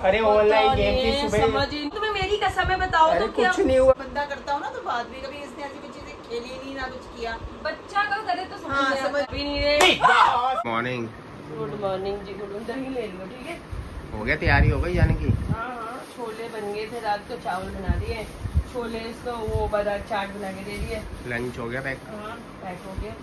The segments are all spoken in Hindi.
अरे ऑनलाइन गेम की सुबह समझ तुम्हें मेरी कसम है बताओ तो क्या कुछ नहीं हुआ। बंदा करता हूँ ना तो बाद में कभी इसने ऐसी कुछ चीजें खेली नहीं ना कुछ किया। बच्चा का करे तो समझ भी नहीं रहे। मॉर्निंग। गुड मॉर्निंग जी। गुड मॉर्निंग ले लो ठीक है। हो गया तैयारी हो गई जाने की? हाँ छोले बन गए थे रात को, चावल बना दिए, छोले इसको वो बादाम चाट बना के दे दिए। लंच हो गया पैक? हाँ पैक हो गया।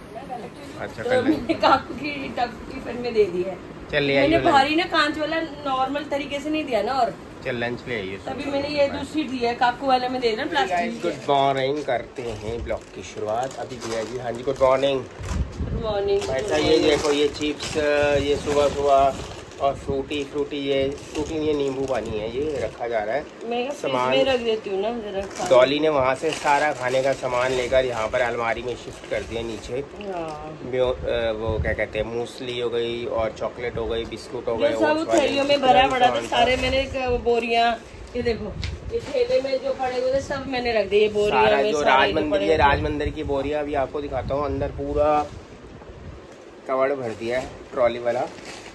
अच्छा तो मैंने काकू की टिफिन में दे दिया है। चल ले मैंने भारी ना कांच वाला नॉर्मल तरीके से नहीं दिया ना, और चल लंच ले आइए। तभी मैंने ये दूसरी दी है काकू वाले में दे देना प्लास्टिक। गुड मॉर्निंग करते हैं ब्लॉग की शुरुआत अभी दिया जी। हाँ जी गुड मॉर्निंग। Good morning. ऐसा ये देखो ये चिप्स, ये सुबह सुबह और फ्रूटी ये नींबू पानी है, ये रखा जा रहा है। मैं सामान में रख देती हूँ ना जरा। डॉली ने वहाँ से सारा खाने का सामान लेकर यहाँ पर अलमारी में शिफ्ट कर दिया नीचे। वो क्या कहते हैं, मूसली हो गई और चॉकलेट हो गई, बिस्कुट हो गए, सब थैलियों में भरा पड़ा था सारे। मैंने बोरियां ये देखो, ये थैले में जो पड़े हुए थे सब मैंने रख दिए बोरियां में। जो राजमंदिर की बोरियां अभी आपको दिखाता हूँ, अंदर पूरा कवर भर दिया है ट्रॉली वाला।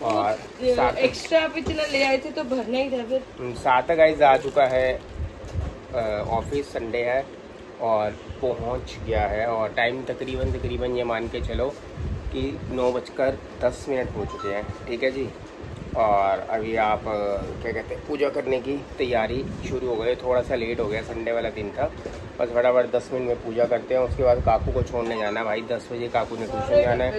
और एक्स्ट्रा आप इतना ले आए थे तो भरना ही था फिर। साथ गाइस आ चुका है ऑफिस, संडे है और पहुंच गया है। और टाइम तकरीबन ये मान के चलो कि 9:10 हो चुके हैं, ठीक है जी। और अभी आप क्या कहते हैं, पूजा करने की तैयारी शुरू हो गई। थोड़ा सा लेट हो गया, संडे वाला दिन था। बस फटाफट 10 मिनट में पूजा करते हैं, उसके बाद काकू को छोड़ने जाना है भाई। 10 बजे काकू ने ट्यूशन जाना है।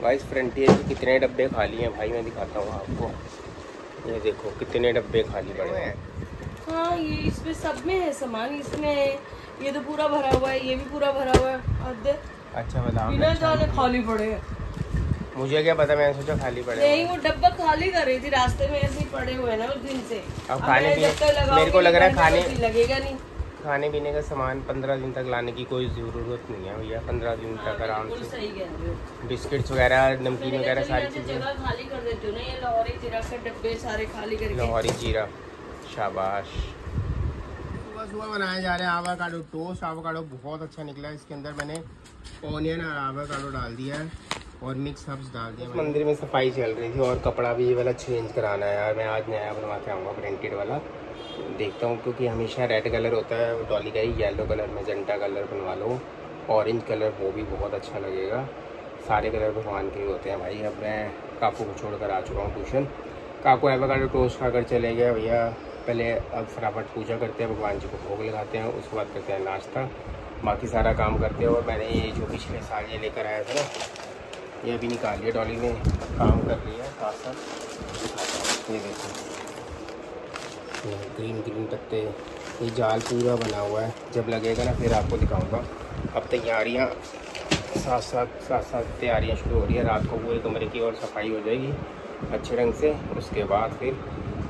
भाई फ्रंटियर के कितने डब्बे खाली हैं भाई, मैं दिखाता हूँ आपको। ये देखो कितने डब्बे खाली पड़े हैं। हाँ ये इसमें सब में है सामान, इसमें ये तो पूरा भरा हुआ है, ये भी पूरा भरा हुआ है। अच्छा बताओ, बिना जाने खाली पड़े हैं। मुझे क्या पता, मैंने सोचा खाली पड़े। नहीं वो डब्बा खाली कर रही थी, रास्ते में ऐसे ही पड़े हुए ना उस दिन से। अब खाने पीने मेरे को लग रहा है लगेगा नहीं। खाने पीने का सामान 15 दिन तक लाने की कोई ज़रूरत नहीं है भैया। 15 दिन तक आराम से सही कह रहे हो। बिस्किट्स वगैरह, नमकीन वगैरह सारी चीज़ें खाली कर देते हो ना। ये लाहौरी जीरा के डब्बे सारे खाली करके। लाहौरी जीरा, शाबाश। सुबह बनाए जा रहे हैं आवाकाडो टोस्ट। आवाकाडो बहुत अच्छा निकला है। इसके अंदर मैंने ऑनियन और आवाकाडो डाल दिया है और मिक्स हर्ब्स डाल दिया। मंदिर में सफाई चल रही थी और कपड़ा भी ये वाला चेंज कराना है यार। मैं आज नया बनवा के आऊँगा, प्रिंटेड वाला देखता हूँ, क्योंकि हमेशा रेड कलर होता है। डॉली का ही येलो कलर, मैजेंटा कलर बनवा लो, ऑरेंज कलर, वो भी बहुत अच्छा लगेगा। सारे कलर भगवान के ही होते हैं भाई। अब मैं काकू को छोड़कर आ चुका हूँ ट्यूशन। काकू एवोकाडो टोस्ट खाकर चले गए भैया। पहले अब फटाफट पूजा करते हैं, भगवान जी को भोग लगाते हैं, उसके बाद करते हैं नाश्ता, बाकी सारा काम करते हैं। और मैंने ये जो पिछले साल ये लेकर आया था ना, ये अभी निकाल लिया। डॉली ने काम कर लिया है साथ साथ। ये देखो ग्रीन पत्ते, ये जाल पूरा बना हुआ है। जब लगेगा ना फिर आपको दिखाऊंगा। अब तैयारियां साथ साथ तैयारियां शुरू हो रही है। रात को पूरे कमरे की और सफाई हो जाएगी अच्छे ढंग से, उसके बाद फिर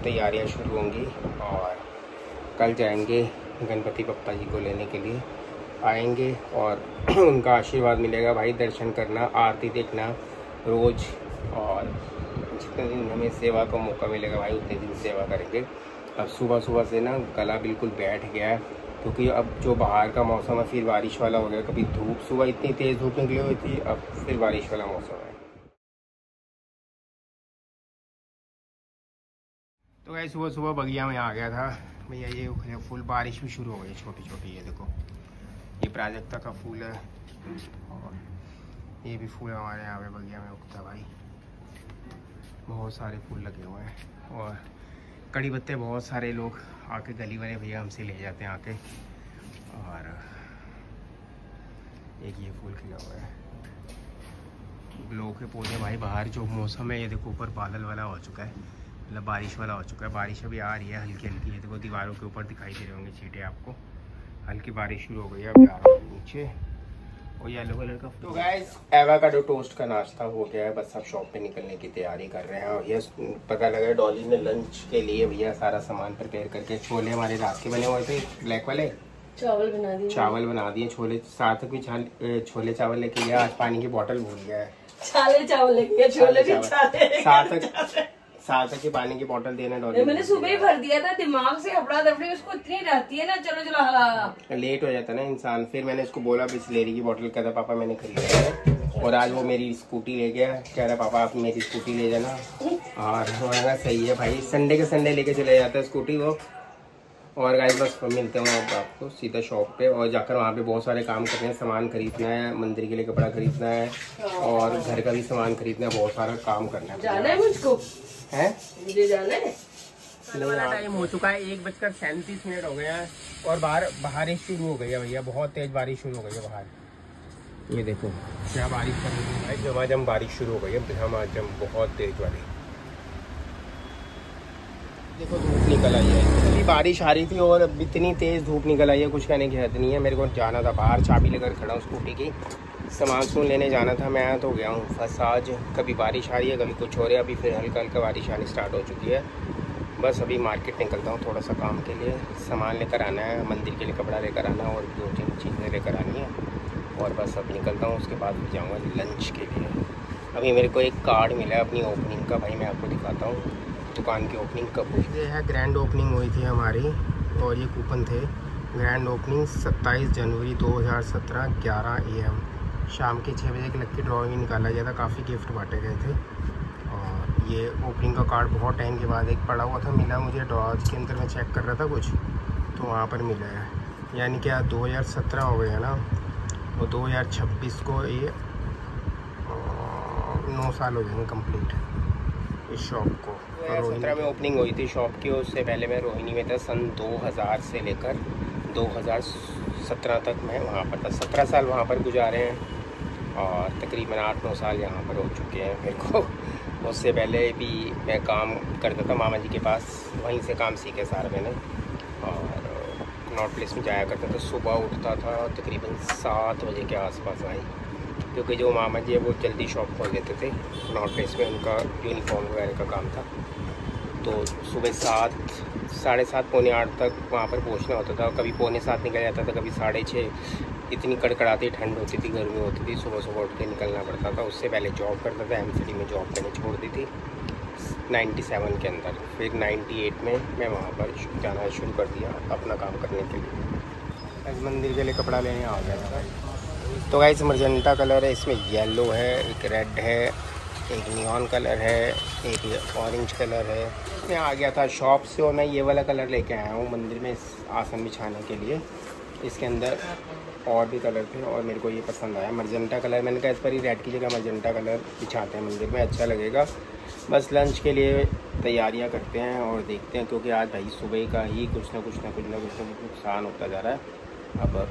तैयारियां शुरू होंगी। और कल जाएंगे गणपति बप्पा जी को लेने के लिए, आएंगे और उनका आशीर्वाद मिलेगा भाई। दर्शन करना, आरती देखना रोज़, और जितने दिन हमें सेवा का मौका मिलेगा भाई उतने दिन सेवा करेंगे। अब सुबह से ना गला बिल्कुल बैठ गया है, क्योंकि अब जो बाहर का मौसम है फिर बारिश वाला हो गया। कभी धूप, सुबह इतनी तेज़ धूप निकली हुई थी, अब फिर बारिश वाला मौसम है। तो भाई सुबह बगिया में आ गया था भैया। ये फूल बारिश भी शुरू हो गई छोटी। ये देखो ये प्राजक्ता का फूल है और ये भी फूल हमारे यहाँ पे बगिया में उगता भाई। बहुत सारे फूल लगे हुए हैं और कड़ी पत्ते बहुत सारे लोग आके, गली वाले भैया हमसे ले जाते हैं आके। और एक ये फूल खिला हुआ है, ग्लो के पौधे भाई। बाहर जो मौसम है ये देखो, ऊपर बादल वाला हो चुका है, मतलब बारिश वाला हो चुका है। बारिश अभी आ रही है हल्की। ये देखो दीवारों के ऊपर दिखाई दे रहे होंगे छींटे आपको, हल्की बारिश शुरू हो गई है। अभी आ रहा है नीचे और येलो कलर का। तो गाइस एवोकाडो टोस्ट का नाश्ता हो गया है, बस अब शॉप पे निकलने की तैयारी कर रहे हैं। और ये पता लगा डॉली ने लंच के लिए भैया सारा सामान प्रिपेयर करके, छोले हमारे रात के बने हुए थे ब्लैक वाले, चावल बना दिए। छोले साथ भी छोले चावल लेके गया। आज पानी की बोतल भूल गया है, छाले चावल लेके, छोले भी साथ की पानी की बोतल देना डॉली। मैंने सुबह ही भर दिया था, दिमाग से हफड़ा दफड़ी उसको इतनी रहती है ना। चलो लेट हो जाता है ना इंसान। फिर मैंने उसको बोला बिस्लेरी की बोतल, कहता पापा मैंने खरीदा है। और आज वो मेरी स्कूटी ले गया, कह रहा पापा आप मेरी स्कूटी ले जाना, और हमारा सही है भाई, संडे के संडे लेके चले जाते हैं स्कूटी वो। और गाइस बस मिलते हैं आपको सीधा शॉप पे, और जाकर वहाँ पे बहुत सारे काम करने हैं, सामान खरीदना है, मंदिर के लिए कपड़ा खरीदना है और घर का भी सामान खरीदना है, बहुत सारा काम करना है। जाना है मुझको, है मुझे जाना है। टाइम हो चुका है, 1:37 हो गया है और बारिश शुरू हो गई है भैया, बहुत तेज बारिश शुरू हो गई है बाहर। ये देखो क्या बारिश कर रही है भाई, झमाझम बारिश शुरू हो गई है, झमाझम बहुत तेज वाली। देखो धूप निकल आई है, अभी बारिश आ रही थी और अब इतनी तेज़ धूप निकल आई है, कुछ कहने की हद नहीं है। मेरे को जाना था बाहर, चाबी लेकर खड़ा हूँ स्कूटी की, सामान लेने जाना था। मैं तो गया हूँ बस, आज कभी बारिश आ रही है कभी कुछ हो रहा है, अभी फिर हल्का हल्का बारिश आनी स्टार्ट हो चुकी है। बस अभी मार्केट निकलता हूँ थोड़ा सा काम के लिए, सामान लेकर आना है, मंदिर के लिए कपड़ा लेकर आना है और 2-3 चीज़ें लेकर आनी है, और बस अब निकलता हूँ। उसके बाद भी जाऊँगा लंच के लिए। अभी मेरे को एक कार्ड मिला है अपनी ओपनिंग का, भाई मैं आपको दिखाता हूँ दुकान की ओपनिंग कब हुई। ये है ग्रैंड ओपनिंग हुई थी हमारी, और ये कूपन थे। ग्रैंड ओपनिंग 27 जनवरी 2017 11 AM शाम के 6 बजे की लक्की ड्रॉइंग निकाला गया था, काफ़ी गिफ्ट बांटे गए थे। और ये ओपनिंग का कार्ड बहुत टाइम के बाद एक पड़ा हुआ था, मिला मुझे ड्रॉज के अंदर, मैं चेक कर रहा था कुछ तो वहाँ पर मिला है। यानी कि 2017 हो गया ना, और 2026 को ये 9 साल हो जाएंगे कंप्लीट इस शॉप को। 2017 में ओपनिंग हुई थी शॉप की, उससे पहले मैं रोहिणी में था। सन 2000 से लेकर 2017 तक मैं वहाँ पर था, 17 साल वहाँ पर गुजारे हैं और तकरीबन 8-9 साल यहाँ पर हो चुके हैं मेरे को। उससे पहले भी मैं काम करता था मामा जी के पास, वहीं से काम सीखे सारा मैंने। और नॉर्थ प्लेस में जाया करता था, सुबह उठता था तकरीबन 7 बजे के आसपास आई, क्योंकि जो मामा जी है वो जल्दी शॉप खोल देते थे नॉर्थ प्लेस में, उनका यूनिफॉर्म वगैरह का काम था। तो सुबह 7, 7:30, पौने 8 तक वहाँ पर पहुँचना होता था। कभी पौने 7 निकल जाता था, कभी 6:30। इतनी कड़कड़ाती ठंड होती थी, गर्मी होती थी, सुबह सुबह उठ के निकलना पड़ता था। उससे पहले जॉब करता था, MCD में जॉब मैंने छोड़ दी थी 97 के अंदर। फिर 98 में मैं वहाँ पर जाना शुरू कर दिया अपना काम करने के लिए। आज मंदिर के लिए कपड़ा लेने आ गया था। तो गाइस मर्जेंटा कलर है, इसमें येलो है, एक रेड है, एक नियॉन कलर है, एक ऑरेंज कलर है। मैं आ गया था शॉप से और मैं ये वाला कलर लेके आया हूँ मंदिर में आसन बिछाने के लिए। इसके अंदर और भी कलर थे और मेरे को ये पसंद आया मर्जेंटा कलर। मैंने कहा इस पर ही रेड की जगह मर्जेंटा कलर बिछाते हैं मंदिर में, अच्छा लगेगा। बस लंच के लिए तैयारियाँ करते हैं और देखते हैं, क्योंकि आज भाई सुबह का ही कुछ ना कुछ नुकसान होता जा रहा है। अब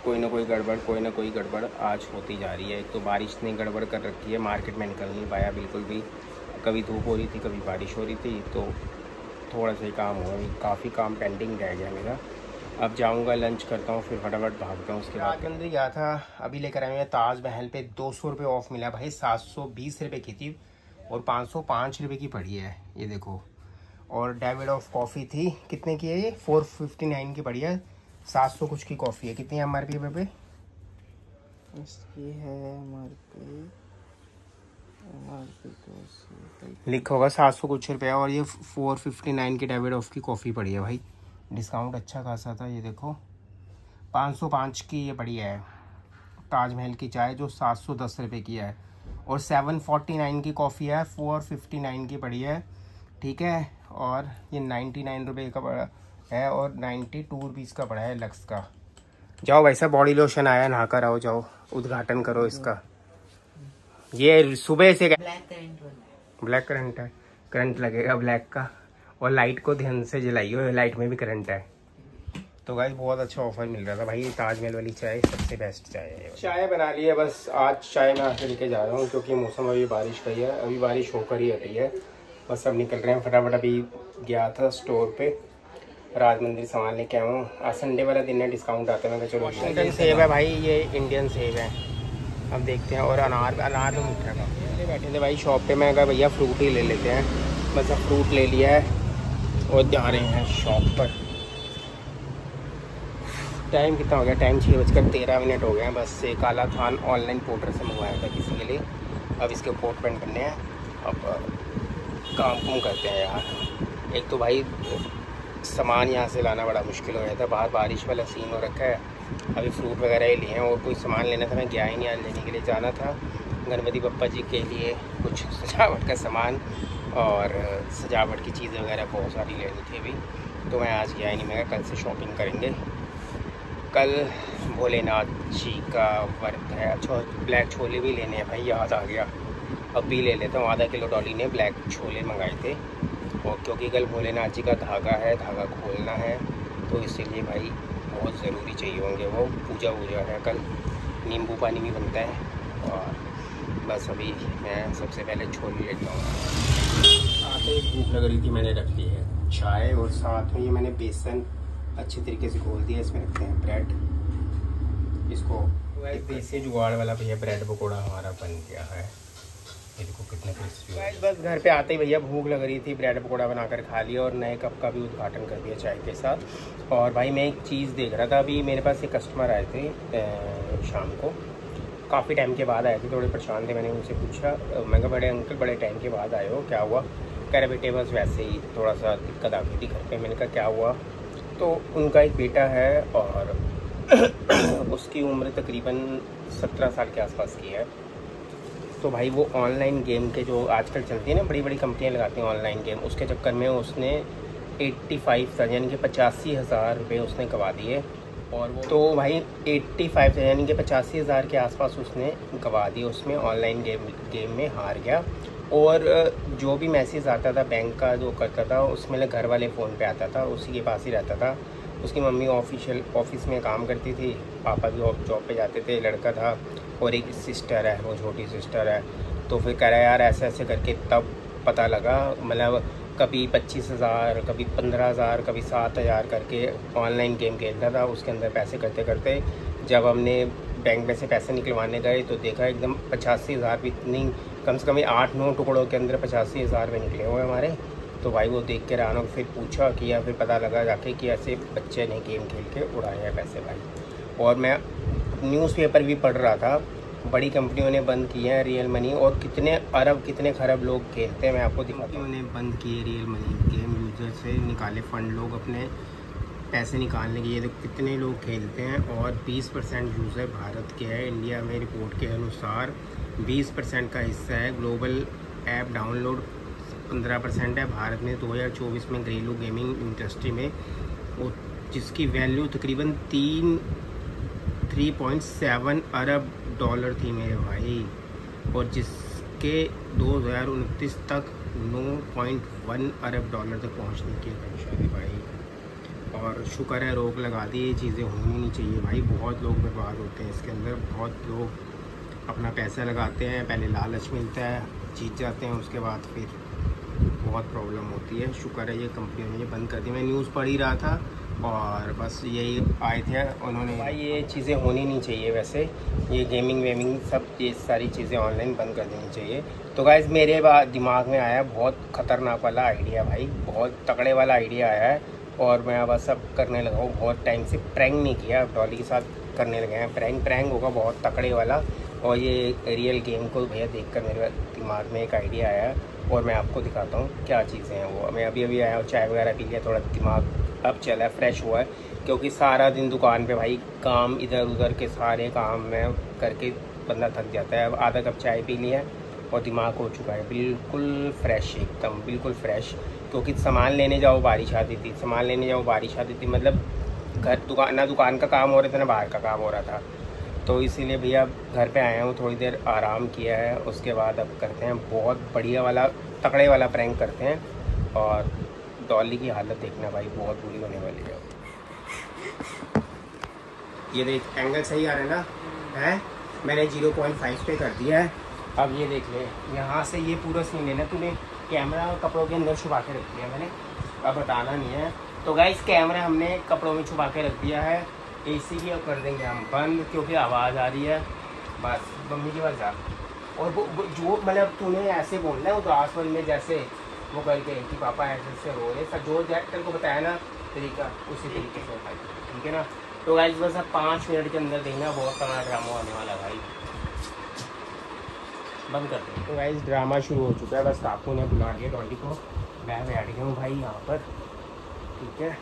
कोई ना कोई गड़बड़ आज होती जा रही है। एक तो बारिश ने गड़बड़ कर रखी है, मार्केट में निकल नहीं पाया बिल्कुल भी, कभी धूप हो रही थी कभी बारिश हो रही थी, तो थोड़ा सा ही काम हुआ, काफ़ी काम पेंडिंग रह गया मेरा। अब जाऊंगा लंच करता हूँ, फिर फटाफट भागता हूँ। उसके बाद मंदिर गया था, अभी लेकर आए हैं ताजमहल पे 200 रुपये ऑफ मिला भाई, 720 रुपये की थी और 505 रुपये की पड़ी है, ये देखो। और डेविड ऑफ कॉफ़ी थी, कितने की है ये? 459 की पड़ी है, 700 कुछ की कॉफ़ी है। कितनी MRP पे? इसकी है MRP लिखा होगा 700 कुछ रुपया, और ये 459 की डेविड ऑफ की कॉफ़ी पड़ी है भाई। डिस्काउंट अच्छा खासा था, ये देखो 505 की ये पड़ी है ताजमहल की चाय, जो 710 रुपये की है। और 749 की कॉफ़ी है, 459 की पड़ी है, ठीक है। और ये 99 रुपये का पड़ा है और 92 रुपीज़ का पड़ा है लक्स का। जाओ भाई साहब, बॉडी लोशन आया, नहा कर आओ, जाओ उद्घाटन करो इसका। ये सुबह से ब्लैक करंट है, करंट लगेगा ब्लैक का। और लाइट को ध्यान से जलाइए, लाइट में भी करंट है। तो गाइस बहुत अच्छा ऑफर मिल रहा था भाई, ताजमहल वाली चाय सबसे बेस्ट चाय है। चाय बना ली है, बस आज चाय मैं आके लेके जा रहा हूँ, क्योंकि मौसम अभी बारिश का ही है, अभी बारिश होकर ही हटी है। बस अब निकल रहे हैं फटाफट। अभी गया था स्टोर पे, राज मंदिर सामान लेके आया हूँ। आज संडे वाला दिन है, डिस्काउंट आता है। मैं चलो वाशिंगटन सेब है भाई, ये इंडियन सेब है, अब देखते हैं। और अनार तो मीठा का। बैठे थे भाई शॉप पे, मैं कहा भैया फ्रूट ही ले लेते हैं। बस अब फ्रूट ले लिया है और जा रहे हैं शॉप पर। टाइम कितना हो गया? टाइम 6:13 हो गए हैं। बस एक काला थान ऑनलाइन पोर्टर से मंगवाया था किसी के लिए, अब इसके कोट पेंट करने हैं। अब काम करते हैं यार। एक तो भाई सामान यहाँ से लाना बड़ा मुश्किल हो गया था, बाहर बारिश वाला सीन हो रखा है। अभी फ्रूट वगैरह ही लिए हैं, और कोई सामान लेना था, मैं गया ही नहीं आज लेने के लिए। जाना था गणपति बप्पा जी के लिए कुछ सजावट का सामान और सजावट की चीज़ें वगैरह बहुत सारी लेनी थी अभी, तो मैं आज गया ही नहीं। मैं कल से शॉपिंग करेंगे। कल भोलेनाथ जी का व्रत है। अच्छा, ब्लैक छोले भी लेने हैं भाई, याद आ गया, अब भी ले लेता हूँ। आधा किलो डॉली ने ब्लैक छोले मंगाए थे, और क्योंकि कल भोलेनाथ जी का धागा है, धागा खोलना है, तो इसीलिए भाई बहुत ज़रूरी चाहिए होंगे वो। पूजा वूजा है कल, नींबू पानी भी बनता है। और बस अभी मैं सबसे पहले छोले लेता हूँ। आते ही भूख लग रही थी, मैंने रख ली है चाय, और साथ में ये मैंने बेसन अच्छे तरीके से घोल दिया। इसमें रखते हैं ब्रेड। इसको देसी जुगाड़ वाला भैया ब्रेड पकौड़ा हमारा बन गया है। ये देखो कितने क्रिस्पी। बस घर पे आते ही भैया भूख लग रही थी, ब्रेड पकौड़ा बनाकर खा लिया और नए कप का भी उद्घाटन कर दिया चाय के साथ। और भाई मैं एक चीज़ देख रहा था, अभी मेरे पास एक कस्टमर आए थे शाम को, काफ़ी टाइम के बाद आए थे, थोड़े परेशान थे। मैंने उनसे पूछा, मैं कहा बड़े अंकल बड़े टाइम के बाद आए हो, क्या हुआ? कह रहे बेटे बस वैसे ही थोड़ा सा दिक्कत आ गई थी घर पे। मैंने कहा क्या हुआ? तो उनका एक बेटा है और उसकी उम्र तकरीबन 17 साल के आसपास की है। तो भाई वो ऑनलाइन गेम के जो आजकल चलती है ना, बड़ी बड़ी कंपनियां लगाती हैं ऑनलाइन गेम, उसके चक्कर में उसने 85,000 यानी कि 85,000 रुपये उसने गंवा दिए। और वो तो भाई 85,000 यानी कि 85,000 के आसपास उसने गंवा दिए उसमें, ऑनलाइन गेम में हार गया। और जो भी मैसेज आता था बैंक का जो करता था, उसमें घर वाले फ़ोन पे आता था, उसी के पास ही रहता था। उसकी मम्मी ऑफिस में काम करती थी, पापा भी जॉब पे जाते थे, लड़का था और एक सिस्टर है, वो छोटी सिस्टर है। तो फिर कह रहा यार ऐसे ऐसे करके तब पता लगा, मतलब कभी 25,000, कभी 15,000, कभी 7,000 करके ऑनलाइन गेम खेलता था। उसके अंदर पैसे करते करते जब हमने बैंक में से पैसे निकलवाने गए तो देखा एकदम 85,000 भी इतनी, कम से कम 8-9 टुकड़ों के अंदर 85,000 में निकले हुए हमारे। तो भाई वो देख के रानो, फिर पूछा कि या फिर पता लगा जाके कि ऐसे बच्चे ने गेम खेल के उड़ाए हैं पैसे भाई। और मैं न्यूज़पेपर भी पढ़ रहा था, बड़ी कंपनियों ने बंद किए हैं रियल मनी, और कितने अरब कितने खरब लोग खेलते हैं, मैं आपको दिखाता हूँ। उन्होंने बंद किए रियल मनी, गेम यूजर से निकाले फंड, लोग अपने पैसे निकालने के। ये देखो कितने लोग खेलते हैं, और 20% यूज़र भारत के हैं। इंडिया में रिपोर्ट के अनुसार 20% का हिस्सा है। ग्लोबल ऐप डाउनलोड 15% है। भारत में 2024 में घरेलू गेमिंग इंडस्ट्री में, और जिसकी वैल्यू तकरीबन 3.7 अरब डॉलर थी मेरे भाई, और जिसके 2029 तक 9.1 अरब डॉलर तक पहुंचने की अपेक्षा है भाई। और शुक्र है रोक लगा दी, ये चीज़ें होनी नहीं चाहिए भाई। बहुत लोग बर्बाद होते हैं इसके अंदर, बहुत लोग अपना पैसा लगाते हैं, पहले लालच मिलता है, जीत जाते हैं, उसके बाद फिर बहुत प्रॉब्लम होती है। शुक्र है ये कंपनी ने बंद कर दी। मैं न्यूज़ पढ़ ही रहा था और बस यही आए थे उन्होंने, भाई ये चीज़ें होनी नहीं चाहिए। वैसे ये गेमिंग वेमिंग सब ये सारी चीज़ें ऑनलाइन बंद कर देनी चाहिए। तो गाइस मेरे दिमाग में आया बहुत ख़तरनाक वाला आइडिया भाई, बहुत तगड़े वाला आइडिया आया है, और मैं बस अब करने लगा हूँ। बहुत टाइम से प्रैंक नहीं किया, अब डॉली के साथ करने लगे हैं प्रैंक होगा बहुत तगड़े वाला। और ये रियल गेम को भैया देखकर मेरे दिमाग में एक आइडिया आया, और मैं आपको दिखाता हूँ क्या चीज़ें हैं वो। मैं अभी आया हूँ, चाय वगैरह पी लिया, थोड़ा दिमाग अब चला है, फ्रेश हुआ है, क्योंकि सारा दिन दुकान पे भाई काम इधर उधर के सारे काम में करके बंदा थक जाता है। अब आधा कप चाय पी लिया और दिमाग हो चुका है बिल्कुल फ्रेश, एकदम बिल्कुल फ्रेश। क्योंकि सामान लेने जाओ बारिश आती थी, मतलब दुकान का काम हो रहा था ना बाहर का काम हो रहा था। तो इसीलिए भैया घर पे आया हूँ, थोड़ी देर आराम किया है, उसके बाद अब करते हैं बहुत बढ़िया वाला तगड़े वाला प्रैंक करते हैं। और डॉली की हालत देखना भाई, बहुत बुरी होने वाली है। ये देख एंगल सही आ रहा है ना, है मैंने 0.5 पे कर दिया है। अब ये देख ले, यहाँ से ये पूरा सीन लेना, तूने कैमरा कपड़ों के अंदर छुपा के रख दिया मैंने, अब बताना नहीं है। तो गाइस कैमरा हमने कपड़ों में छुपा के रख दिया है। एसी भी अब कर देंगे हम बंद, क्योंकि आवाज़ आ रही है। बस मम्मी की वजह, और वो जो मतलब तूने ऐसे बोलना है उदास मन में, जैसे वो करके कि पापा ऐसे रो रहे, जो तेरे को बताया ना तरीका, उसी तरीके से भाई, ठीक है ना। तो गाइस बस अब 5 मिनट के अंदर देखना, बहुत तगड़ा ड्रामा आने वाला भाई, बंद कर दो। तो गाइस ड्रामा शुरू हो चुका है, बस काकू ने बुला लिया डॉली को, मैं बैठ गया हूँ भाई यहाँ पर, ठीक है।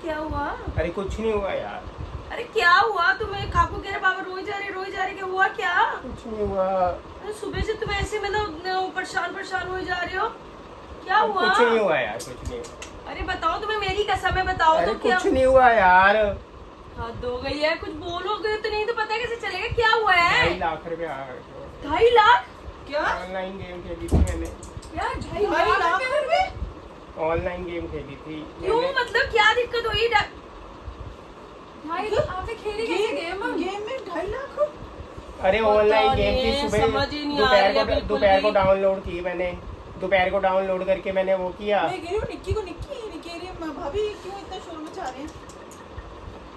क्या हुआ? अरे कुछ नहीं हुआ यार, अरे क्या हुआ तुम्हें? काकू कह रहे बाबा रोई जा रहे क्या हुआ क्या? कुछ नहीं हुआ। अरे सुबह से तुम ऐसे मतलब परेशान हो जा रहे हो, क्या हुआ? कुछ नहीं हुआ यार, कुछ नहीं हुआ। अरे बताओ, तुम्हें मेरी कसम है, बताओ अरे तो क्या? कुछ नहीं हुआ यार। हद हो गई है, कुछ बोलोगे तो नहीं तो पता कैसे चलेगा क्या हुआ है? 2.5 लाख रुपए आ गए। 2.5 लाख? क्या ऑनलाइन गेम खेली थी मैंने, यार 2.5 लाख रुपए? ऑनलाइन गेम खेली थी क्यों, मैंने। मतलब क्या दिक्कत हुई? 2.5 आपने खेली कैसे गेम में 2.5 लाख? अरे ऑनलाइन गेम नहीं, थी, सुबह समझ ही नहीं आ रही है बिल्कुल दोपहर को भी। डाउनलोड की मैंने, दोपहर को डाउनलोड करके मैंने वो किया। मैं कह रही हूँ निक्की को निक्की रही है, भाभी क्यों इतना शोर मचा रहे हैं?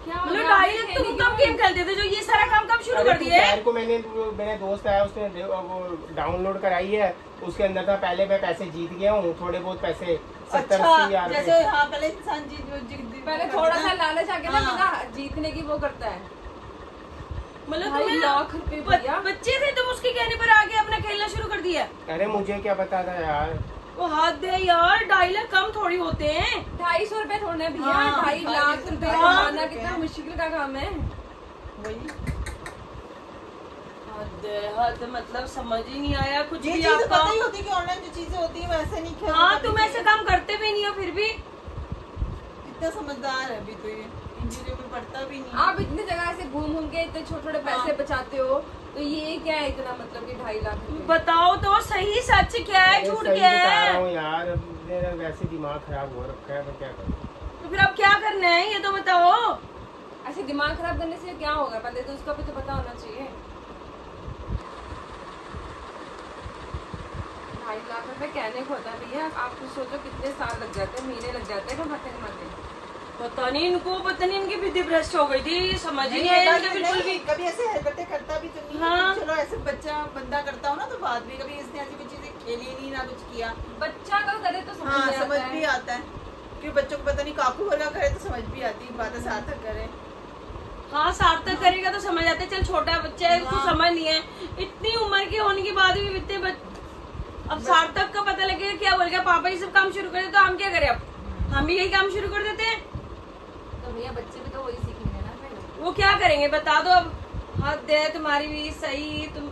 क्या मतलब 2.5 लाख तुम कब गेम खेलते थे जो ये सारा काम कब शुरू कर दिए? दोपहर को मेरे दोस्त आया, उसने वो डाउनलोड कराई है, उसके अंदर था पहले मैं पैसे जीत गया हूँ, थोड़े बहुत पैसे 70-80 हजार जैसे रुपए। हाँ पहले इंसान जीत पहले थोड़ा सा लालच आके ना बंदा जीतने की वो करता है। मतलब 2.5 लाख रुपए भैया। बच्चे थे तुम, उसके कहने पर आगे अपना खेलना शुरू कर दिया? अरे मुझे क्या पता था यार। वो हद है यार, 2.5 लाख कम थोड़ी होते हैं। 250 रुपए थोड़े भैया, हाँ, 2.5 लाख रुपए हाँ। कमाना कितना मुश्किल का काम है। वही हद मतलब समझ ही नहीं आया कुछ ये भी चीज़ आपका। पता ही होती है कि ऑनलाइन जो चीजें होती है वैसे नहीं खेल। हाँ तुम ऐसे काम करते भी नहीं हो फिर भी। इतना समझदार है अभी तो, ये इन चीजों में पढ़ता भी नहीं। आप इतनी जगह से घूम के इतने छोटे पैसे बचाते हो, तो ये क्या है इतना मतलब कि 2.5 लाख रुपए? बताओ तो सही सच क्या है, अरे झूठ सही क्या बता है? रहा हूँ यार, मेरा वैसे दिमाग खराब हो रखा है, मैं क्या करूँ। तो फिर अब क्या करना है ये तो बताओ। ऐसे दिमाग खराब करने से क्या होगा? पहले तो उसका भी तो पता होना चाहिए। 2.5 लाख रुपए कहने को होता है भैया, आप कुछ सोचो कितने साल लग जाते हैं, महीने लग जाते हैं कमाते। पता नहीं इनकी बुद्धि भ्रष्ट हो गई थी, समझ ही नहीं नहीं, आया इनका बिल्कुल भी। कभी ऐसे हरकतें करता भी तो नहीं है। हाँ। चलो ऐसे बंदा करता हो ना तो बाद में कभी इसने ऐसी कुछ चीजें खेली नहीं ना कुछ किया। बच्चा अगर करे तो समझ हाँ में समझ आता भी है। आता है, क्योंकि बच्चों को पता नहीं काकू वाला करे तो समझ भी आती है, बातें सार्थक करे। हाँ सार्थक करेगा तो समझ आते, चल छोटा बच्चा है उसको हाँ। समझ नहीं है, इतनी उम्र के होने के बाद भी इतने अब सार्थक का पता लगेगा क्या बोलेगा, पापा ये सब काम शुरू करे तो हम क्या करें? अब हम भी यही काम शुरू कर देते हैं तो भैया बच्चे भी तो वही सीखेंगे ना फिर। वो क्या करेंगे बता दो अब। हद है तुम्हारी भी सही, तुम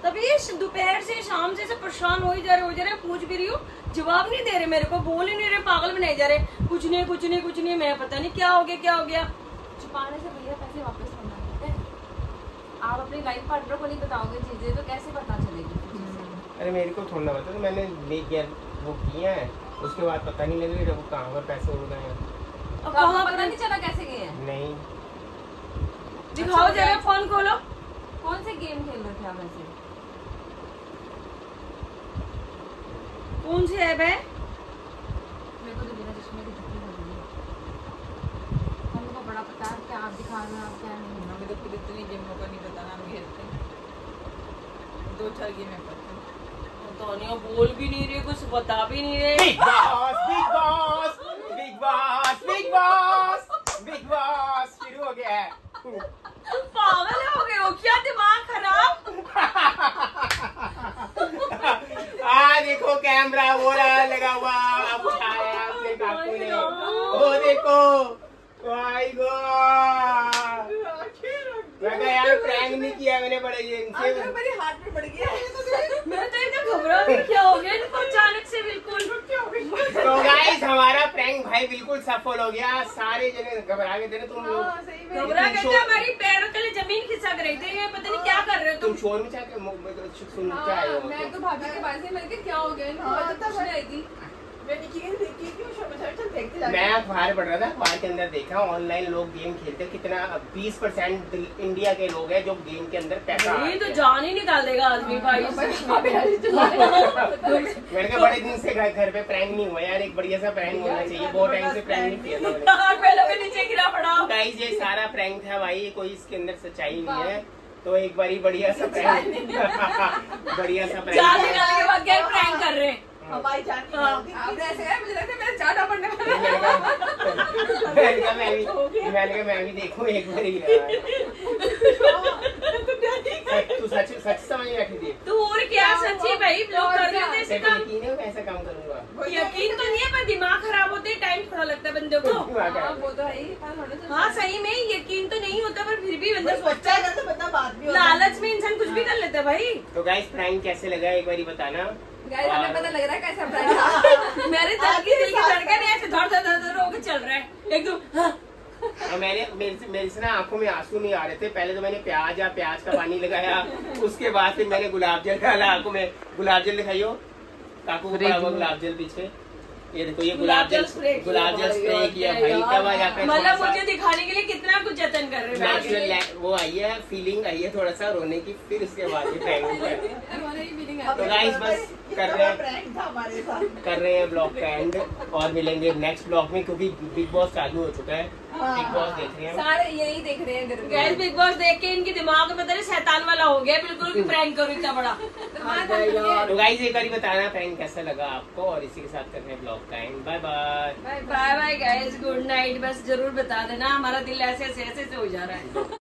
तभी दोपहर से शाम से परेशान हो जा रहे, पूछ भी रही हूँ जवाब नहीं दे रहे, मेरे को बोल ही नहीं रहे, पागल बनाए जा रहे, कुछ नहीं। मैं पता नहीं क्या हो गया। छुपाने से भैया पैसे वापस करना पड़ते हैं। आप अपने लाइफ पार्टनर को नहीं बताओगे चीजें तो कैसे पता चलेगी? अरे मेरे को थोड़ा पता, तो मैंने वो किया है, उसके बाद पता नहीं लगा वो कहाँ पर पैसे उड़ गए हैं। अब तो आपको कहाँ पता पर नहीं चला कैसे गए हैं? नहीं, दिखाओ जरा, फोन खोलो। कौन से गेम खेल रहे थे आप ऐसे? कौन सी ऐप है? मेरे को तो बिना चश्मे की दिक्कत हो रही है। हमको बड़ा पता है क्या आप दिखा रहे हो, आप क्या नहीं। हमें तो खुद इतनी गेमों का नहीं पता, नाम खेलते हैं 2-4 गेम है पता। तो नहीं, बोल भी नहीं रहे, कुछ बता भी नहीं रहे। बिग बॉस शुरू हो गया है। तुम पागल हो गए हो क्या? दिमाग खराब। देखो कैमरा वो रहा लगा हुआ, अब उठाया अपने काकू ने, वो देखो भाई गो। मैं यार प्रैंक नहीं किया मैंने, बड़े इनसे मेरे हाथ में पड़ गया। मैं तो एकदम घबरा गई, क्या हो गया इनको अचानक से बिल्कुल। तो गाइस हमारा प्रैंक भाई बिल्कुल सफल हो गया, सारे जने घबरा गए थे ना तुम लोग। घबरा गए थे, हमारी पैरों तले जमीन खिसक रही थी, पता नहीं क्या कर रहे हो तुम तुम। शोर में जाके सुन के आए हो। मैं तो भाभी के पास ही, मैंने कहा क्या हो गया इनको, हाँ, पता पूछने आई थी। मैं निकी के देखी क्यों शोर मचा रहे, चल देखते जाके। मैं अखबार पढ़ रहा था, अखबार के अंदर देखा ऑनलाइन लोग गेम खेलते, कितना 20% इंडिया के लोग हैं जो गेम के अंदर पैसा ये तो जान ही निकाल देगा आदमी भाई। मैंने कहा बड़े दिन से घर पे प्रैंक नहीं हुआ यार, एक बढ़िया सा प्रैंक होना चाहिए, बहुत टाइम से प्रैंक नहीं किया था मैंने। पहले भी नीचे गिरा पड़ा। गाइस ये सारा प्रैंक था भाई, कोई इसके अंदर सच्चाई नहीं है, तो एक बारी बढ़िया सा प्रैंक बढ़िया सा जान प्रैंक निकालने के बाद क्या प्रैंक कर रहे हैं? हमारी जान की हाँ। गलती। आपने ऐसे कहा मुझे लगता है मेरा चाटा पड़ने वाला है। मैंने कहा मैं भी देखूं एक बारी। तू सच समझ में बैठी थी? तू और क्या सच्ची भाई, लोग कर रहे थे ऐसे काम। यकीन है मैं ऐसा काम करूंगा? यकीन तो नहीं है पर दिमाग खराब होते टाइम बुरा लगता है बंदे को। हाँ, वो तो है ही, पर होने से हाँ सही में यकीन तो नहीं होता, पर फिर भी बंदा बच्चा सोचता है। अगर तो बंदा बात भी होता है। लालच में इंसान कुछ भी कर लेता है भाई। तो गाइस प्रैंक कैसे लगा एक बार बताना। गाइस हमें पता लग रहा है कैसा प्राइस। मेरे दिल की धड़कन ऐसे धड़ धड़ धड़ धड़ होकर चल रहा है एकदम। हाँ। और मेरे से ना आंखों में आंसू नहीं आ रहे थे। पहले तो मैंने प्याज का पानी लगाया, उसके बाद फिर मैंने गुलाब जल डाला आंखों में। गुलाब जल दिखाइयो काकू को, पड़ा हुआ गुलाब जल पीछे। ये देखो ये गुलाब जल स्प्रे किया भाई। तब आ जाकर मतलब मुझे दिखाने के लिए कितना कुछ जतन कर रहे हैं। नेचुरल वो आई है, फीलिंग आई है थोड़ा सा रोने की, फिर उसके बाद ये प्रैंक है। तो गाइस बस कर रहे हैं ब्लॉग का एंड, और मिलेंगे नेक्स्ट ब्लॉग में, क्योंकि बिग बॉस चालू हो चुका है। बिग बॉस देख रहे हैं सारे यही देख रहे हैं। गैस बिग बॉस देख के इनके दिमाग में पता नहीं शैतान वाला हो गया बिल्कुल कि प्रैंक करो इतना बड़ा। तो गाइस एक बार बताना प्रैंक कैसा लगा आपको, और इसी के साथ करते हैं ब्लॉग का end. Bye bye bye bye guys, good night. बस जरूर बता देना, हमारा दिल ऐसे ऐसे हो जा रहा है।